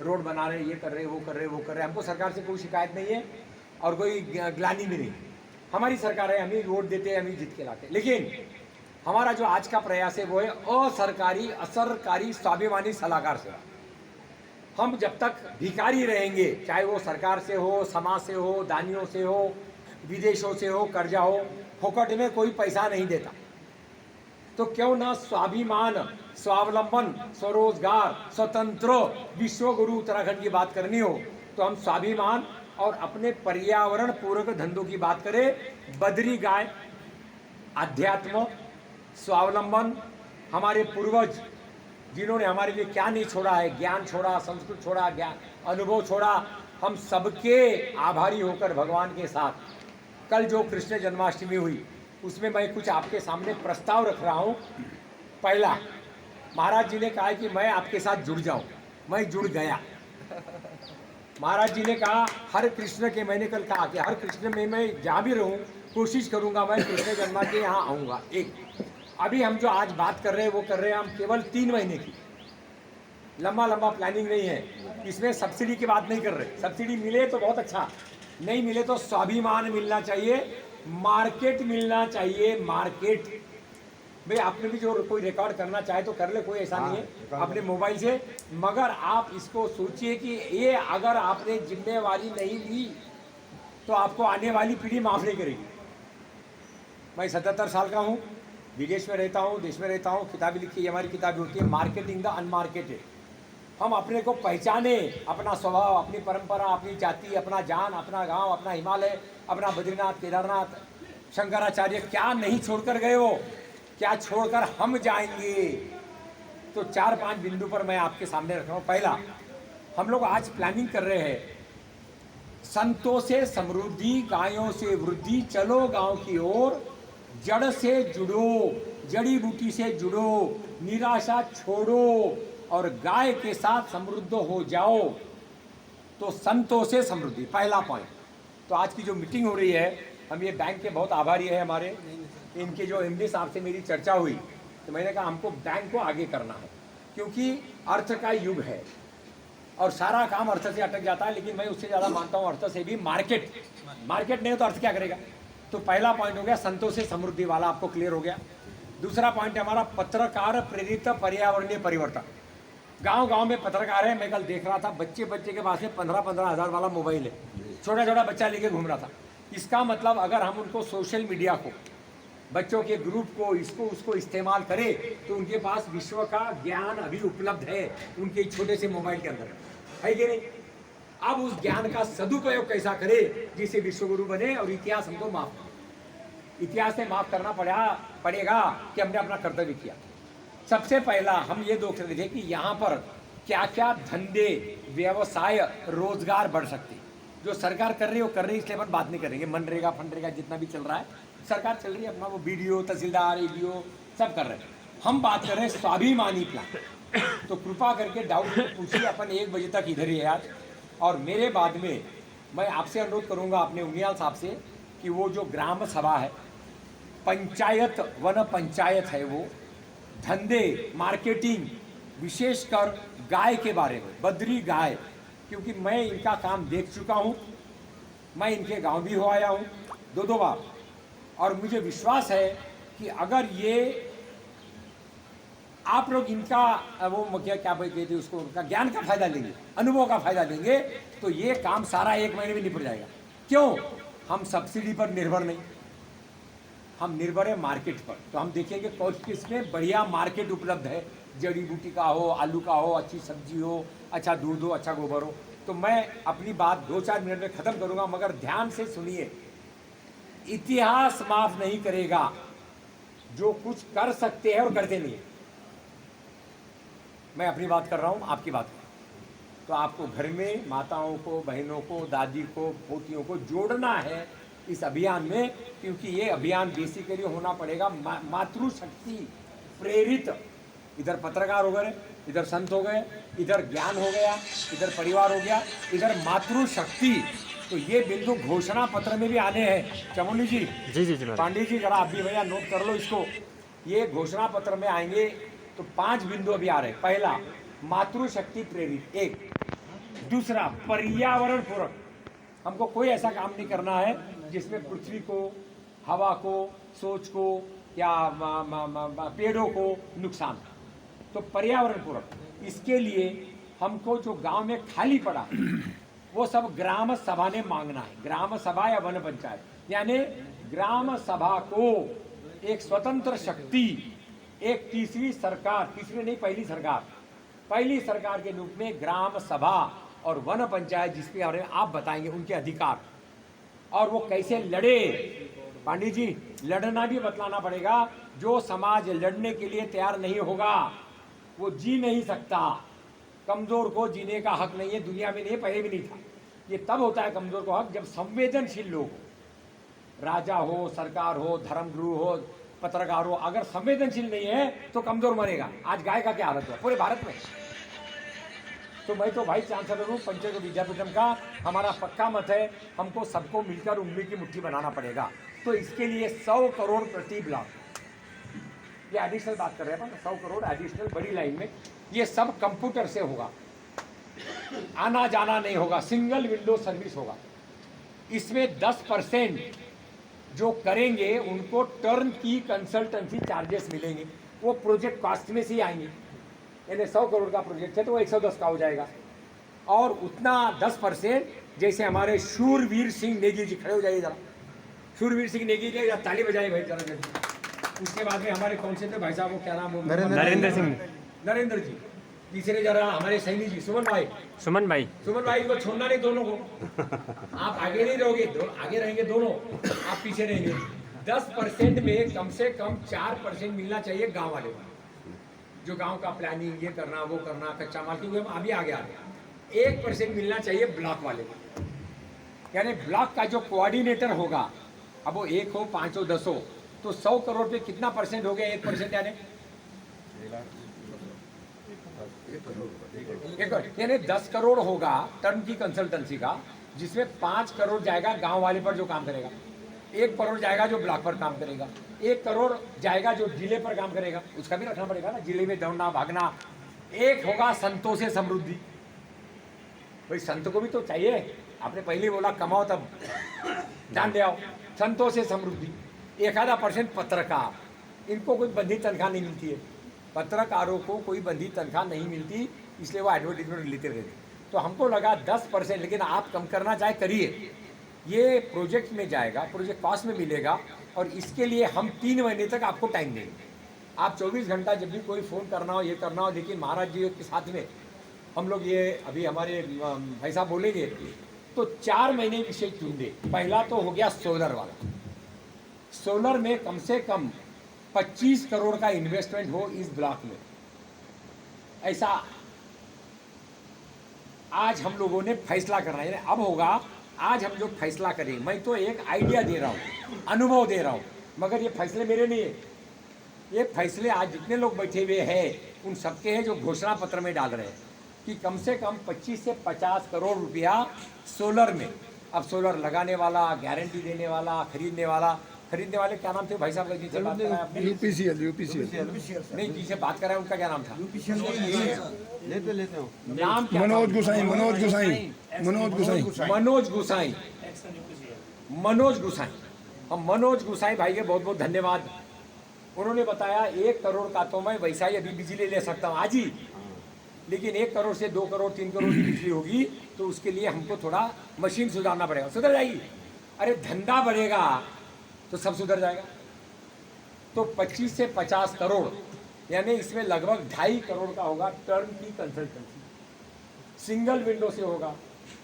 Road बना रहे, ये कर रहे, वो कर रहे, वो कर रहे। हमको सरकार से कोई शिकायत नहीं है और कोई ग्लानि भी नहीं। हमारी सरकार है, हम ही वोट देते हैं, हम ही जीत के लाते हैं। लेकिन हमारा जो आज का प्रयास है वो है असरकारी, असरकारी स्वाभिमानी सलाहकार सेवा। हम जब तक भिखारी रहेंगे, चाहे वो सरकार से हो, समाज से हो, दानियों से हो, विदेशों से हो, कर्जा हो, फोकट में कोई पैसा नहीं देता, तो क्यों ना स्वाभिमान, स्वावलंबन, स्वरोजगार, स्वतंत्र विश्वगुरु उत्तराखंड की बात करनी हो तो हम स्वाभिमान और अपने पर्यावरण पूरक धंधों की बात करें। बद्री गाय, अध्यात्म, स्वावलंबन, हमारे पूर्वज जिन्होंने हमारे लिए क्या नहीं छोड़ा है, ज्ञान छोड़ा, संस्कृत छोड़ा, ज्ञान अनुभव छोड़ा, हम सबके आभारी होकर भगवान के साथ कल जो कृष्ण जन्माष्टमी हुई उसमें मैं कुछ आपके सामने प्रस्ताव रख रहा हूँ। पहला, महाराज जी ने कहा कि मैं आपके साथ जुड़ जाऊँ, मैं जुड़ गया। महाराज जी ने कहा हर कृष्ण के, मैंने कल कहा कि हर कृष्ण में मैं जहाँ भी रहूँ कोशिश करूँगा मैं कृष्ण जन्मा के यहाँ आऊँगा। एक, अभी हम जो आज बात कर रहे हैं वो कर रहे हैं हम केवल 3 महीने की, लंबा प्लानिंग नहीं है। इसमें सब्सिडी की बात नहीं कर रहे। सब्सिडी मिले तो बहुत अच्छा, नहीं मिले तो स्वाभिमान मिलना चाहिए, मार्केट मिलना चाहिए। मार्केट भाई आपने भी जो कोई रिकॉर्ड करना चाहे तो कर ले, कोई ऐसा नहीं है अपने मोबाइल से, मगर आप इसको सोचिए कि ये अगर आपने जिम्मेवारी नहीं ली तो आपको आने वाली पीढ़ी माफ नहीं करेगी। मैं 77 साल का हूँ, विदेश में रहता हूँ, देश में रहता हूँ, किताबें लिखी, हमारी किताबें होती है मार्केटिंग द अनमार्केटेड। हम अपने को पहचाने, अपना स्वभाव, अपनी परंपरा, अपनी जाति, अपना जान, अपना गांव, अपना हिमालय, अपना बद्रीनाथ, केदारनाथ, शंकराचार्य क्या नहीं छोड़कर गए हो, क्या छोड़कर हम जाएंगे। तो 4-5 बिंदु पर मैं आपके सामने रख रहा हूँ। पहला, हम लोग आज प्लानिंग कर रहे हैं संतों से समृद्धि, गायों से वृद्धि, चलो गांव की ओर, जड़ से जुड़ो, जड़ी बूटी से जुड़ो, निराशा छोड़ो और गाय के साथ समृद्ध हो जाओ। तो संतों से समृद्धि, पहला पॉइंट। तो आज की जो मीटिंग हो रही है, हम ये बैंक के बहुत आभारी है हमारे, इनके जो एमडी साहब से मेरी चर्चा हुई तो मैंने कहा हमको बैंक को आगे करना है, क्योंकि अर्थ का युग है और सारा काम अर्थ से अटक जाता है। लेकिन मैं उससे ज़्यादा मानता हूँ अर्थ से भी मार्केट। मार्केट नहीं हो तो अर्थ क्या करेगा। तो पहला पॉइंट हो गया संतों से समृद्धि वाला, आपको क्लियर हो गया। दूसरा पॉइंट है हमारा पत्रकार प्रेरित पर्यावरणीय परिवर्तन। गांव में पत्रकार है, मैं कल देख रहा था बच्चे के पास में 15-15 हज़ार वाला मोबाइल है, छोटा बच्चा लेके घूम रहा था। इसका मतलब अगर हम उनको सोशल मीडिया को, बच्चों के ग्रुप को, इसको उसको इस्तेमाल करें तो उनके पास विश्व का ज्ञान अभी उपलब्ध है उनके छोटे से मोबाइल के अंदर, है कि नहीं। अब उस ज्ञान का सदुपयोग कैसा करे जिससे विश्वगुरु बने और इतिहास हमको इतिहास से माफ करना पड़ेगा कि हमने अपना कर्तव्य किया। सबसे पहला हम ये देख रहे थे कि यहाँ पर क्या क्या धंधे, व्यवसाय, रोजगार बढ़ सकते। जो सरकार कर रही है वो कर रही है, इसलिए अपन बात नहीं करेंगे। मनरेगा फंडरेगा जितना भी चल रहा है, सरकार चल रही है अपना, वो बीडीओ, तहसीलदार, ईडीओ सब कर रहे हैं। हम बात कर रहे हैं स्वाभिमानी प्लान। तो कृपा करके डाउट पूछिए, अपन 1 बजे तक इधर ही है आज। और मेरे बाद में मैं आपसे अनुरोध करूंगा अपने उनियाल साहब से कि वो जो ग्राम सभा है, पंचायत, वन पंचायत है, वो धंधे, मार्केटिंग, विशेषकर गाय के बारे में, बद्री गाय, क्योंकि मैं इनका काम देख चुका हूँ। मैं इनके गांव भी हो आया हूँ 2 बार, और मुझे विश्वास है कि अगर ये आप लोग इनका वो क्या कहते थे उसको, उनका ज्ञान का फायदा लेंगे, अनुभव का फायदा लेंगे, तो ये काम सारा 1 महीने में निपट जाएगा। क्यों? हम सब्सिडी पर निर्भर नहीं, हम निर्भर है मार्केट पर। तो हम देखेंगे किसमें बढ़िया मार्केट उपलब्ध है, जड़ी बूटी का हो, आलू का हो, अच्छी सब्जी हो, अच्छा दूध हो, अच्छा गोबर हो। तो मैं अपनी बात 2-4 मिनट में ख़त्म करूँगा, मगर ध्यान से सुनिए। इतिहास माफ नहीं करेगा जो कुछ कर सकते हैं और करते नहीं। मैं अपनी बात कर रहा हूँ, आपकी बात कर रहा हूँ। तो आपको घर में माताओं को, बहनों को, दादी को, पोतियों को जोड़ना है इस अभियान में, क्योंकि ये अभियान बेसिकली होना पड़ेगा मातृशक्ति प्रेरित। इधर पत्रकार हो गए, इधर संत हो गए, इधर ज्ञान हो गया, इधर परिवार हो गया, इधर मातृशक्ति। तो ये बिंदु घोषणा पत्र में भी आने हैं। चमोली जी, जी पांडे जी, जरा आप भी भैया नोट कर लो इसको। ये घोषणा पत्र में आएंगे तो 5 बिंदु अभी आ रहे हैं। पहला, मातृशक्ति प्रेरित। 1, दूसरा, पर्यावरण पूरक। हमको कोई ऐसा काम नहीं करना है जिसमें पृथ्वी को, हवा को, सोच को या पेड़ों को नुकसान। तो पर्यावरण पूरक, इसके लिए हमको जो गांव में खाली पड़ा वो सब ग्राम सभा ने मांगना है। ग्राम सभा या वन पंचायत, यानी ग्राम सभा को एक स्वतंत्र शक्ति, एक तीसरी सरकार, तीसरी नहीं पहली सरकार, पहली सरकार के रूप में ग्राम सभा और वन पंचायत, जिसके बारे में आप बताएंगे उनके अधिकार और वो कैसे लड़े। पांडे जी, लड़ना भी बतलाना पड़ेगा। जो समाज लड़ने के लिए तैयार नहीं होगा वो जी नहीं सकता। कमजोर को जीने का हक नहीं है, दुनिया में नहीं, पहले भी नहीं था। ये तब होता है कमजोर को हक जब संवेदनशील लोग, राजा हो, सरकार हो, धर्मगुरु हो, पत्रकार हो, अगर संवेदनशील नहीं है तो कमजोर मरेगा। आज गाय का क्या हालत है पूरे भारत में। तो मैं तो वाइस चांसलर हूँ पंचेश्वर विद्यापीठम का। हमारा पक्का मत है हमको सबको मिलकर उंगली की मुट्ठी बनाना पड़ेगा। तो इसके लिए 100 करोड़ प्रति ब्लॉक, ये एडिशनल बात कर रहे हैं, 100 करोड़ एडिशनल बड़ी लाइन में। ये सब कंप्यूटर से होगा, आना जाना नहीं होगा, सिंगल विंडो सर्विस होगा। इसमें 10% जो करेंगे उनको टर्न की कंसल्टेंसी चार्जेस मिलेंगे, वो प्रोजेक्ट कॉस्ट में से ही आएंगे। यानी 100 करोड़ का प्रोजेक्ट है तो वो 110 का हो जाएगा। और उतना 10% जैसे हमारे शूरवीर सिंह नेगी जी, खड़े हो जाइए जरा, शूरवीर सिंह नेगी जी ताली बजाए भाई जरा जल्दी। उसके बाद में हमारे कौन से थे भाई साहब, वो क्या नाम, नरेंद्र सिंह, नरेंद्र जी। तीसरे जरा हमारे सैनी जी, सुमन भाई को छोड़ना नहीं, दोनों को। आप आगे नहीं रहोगे, आगे रहेंगे दोनों, आप पीछे रहेंगे। 10% में कम से कम 4% मिलना चाहिए गांव वाले को, जो गांव का प्लानिंग, ये करना वो करना, कच्चा माल, क्योंकि हम अभी आगे आ गया। 1% मिलना चाहिए ब्लॉक वाले को, यानी ब्लॉक का जो कोऑर्डिनेटर होगा, अब वो 1 हो, 5 हो, 10 हो, तो 100 करोड़ पे कितना परसेंट हो गया? 1% यानी 10 करोड़ होगा टर्म की कंसल्टेंसी का, जिसमें 5 करोड़ जाएगा गांव वाले पर जो काम करेगा, 1 करोड़ जाएगा जो ब्लॉक पर काम करेगा, 1 करोड़ जाएगा जो जिले पर काम करेगा, उसका भी रखना पड़ेगा ना, जिले में दौड़ना भागना। 1 होगा संतों से समृद्धि, भाई संत को भी तो चाहिए। आपने पहले बोला कमाओ तब ध्यान दे आओ, संतों से समृद्धि। 1% पत्रकार, इनको कोई बंधी तनख्वाह नहीं मिलती है, पत्रकारों को कोई बंधी तनख्वाह नहीं मिलती, इसलिए वो एडवर्टीजमेंट लेते रहते। तो हमको लगा 10%, लेकिन आप कम करना चाहे करिए, ये प्रोजेक्ट में जाएगा, प्रोजेक्ट कॉस्ट में मिलेगा। और इसके लिए हम 3 महीने तक आपको टाइम देंगे। आप 24 घंटा जब भी कोई फ़ोन करना हो, ये करना हो, लेकिन महाराज जी के साथ में हम लोग ये अभी हमारे भाई साहब बोलेंगे, तो 4 महीने विषय चुन। पहला तो हो गया सोलर वाला। सोलर में कम से कम 25 करोड़ का इन्वेस्टमेंट हो इस ब्लॉक में, ऐसा आज हम लोगों ने फैसला करना है। अब होगा, आज हम जो फैसला करें, मैं तो एक आइडिया दे रहा हूँ, अनुभव दे रहा हूँ, मगर ये फैसले मेरे नहीं है, ये फैसले आज जितने लोग बैठे हुए हैं उन सबके हैं, जो घोषणा पत्र में डाल रहे हैं कि कम से कम 25 से 50 करोड़ रुपया सोलर में। अब सोलर लगाने वाला, गारंटी देने वाला, खरीदने वाले क्या नाम थे भाई साहब? जिनसे बात कराया आपने, यूपीसीएल नहीं, जिनसे बात कराया उनका क्या नाम था? लेते हो नाम क्या? मनोज गुसाई। हम मनोज गुसाई भाई के बहुत बहुत धन्यवाद। उन्होंने बताया 1 करोड़ का तो मैं वैसा ही अभी बिजली ले सकता हूँ आज ही, लेकिन 1 करोड़ से 2 करोड़ 3 करोड़ की बिजली होगी तो उसके लिए हमको थोड़ा मशीन सुधारना पड़ेगा। सुधर जाएगी, अरे धंधा बढ़ेगा तो सब सुधर जाएगा। तो 25 से 50 करोड़, यानी इसमें लगभग 2.5 करोड़ का होगा टर्म की कंसल्टेंसी, सिंगल विंडो से होगा।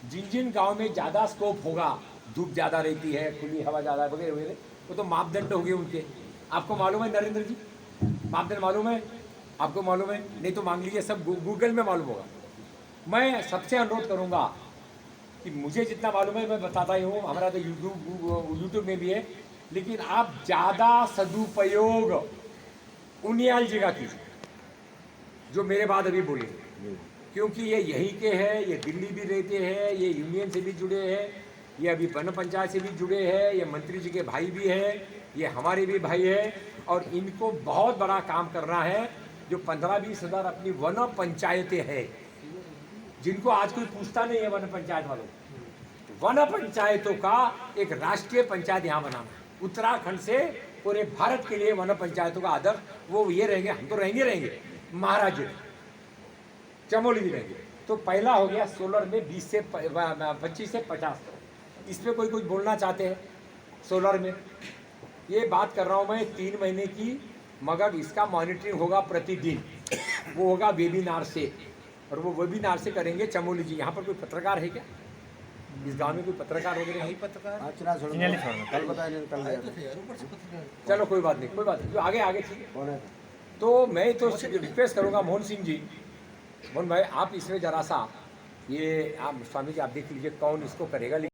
जिन जिन गांव में ज़्यादा स्कोप होगा, धूप ज़्यादा रहती है, खुली हवा ज़्यादा वगैरह वगैरह, वो तो मापदंड होंगे उनके। आपको मालूम है नरेंद्र जी, मापदंड मालूम है? आपको मालूम है? नहीं तो मांग लीजिए, सब गूगल में मालूम होगा। मैं सबसे अनुरोध करूंगा कि मुझे जितना मालूम है मैं बताता ही हूँ, हमारा तो यूट्यूब में भी है, लेकिन आप ज़्यादा सदुपयोग उनियाल जी का कीजिए, जो मेरे बाद अभी बोले, क्योंकि ये यहीं के हैं, ये दिल्ली भी रहते हैं, ये यूनियन से भी जुड़े हैं, ये अभी वन पंचायत से भी जुड़े हैं, ये मंत्री जी के भाई भी हैं, ये हमारे भी भाई हैं, और इनको बहुत बड़ा काम करना है। जो 15-20 हज़ार अपनी वन पंचायतें हैं, जिनको आज कोई पूछता नहीं है वन पंचायत वालों को। वन पंचायतों का एक राष्ट्रीय पंचायत यहाँ बनाना, उत्तराखंड से पूरे भारत के लिए वन पंचायतों का आदर्श वो ये रहेंगे। हम तो रहेंगे महाराज, चमोली भी रहेंगे। तो पहला हो गया सोलर में 25 से 50। इस पर कोई कुछ बोलना चाहते हैं? सोलर में ये बात कर रहा हूँ मैं 3 महीने की, मगर इसका मॉनिटरिंग होगा प्रतिदिन। वो होगा वेबिनार से, और वो वेबिनार से करेंगे चमोली जी। यहाँ पर कोई पत्रकार है क्या? इस गांव में कोई पत्रकार वगैरह है? कल बताया, चलो कोई बात नहीं, जो आगे ठीक है। तो मैं तो रिक्वेस्ट करूँगा मोहन सिंह जी, मोहन भाई आप इसमें जरा सा ये आप स्वामी जी आप देख लीजिए कौन इसको करेगा।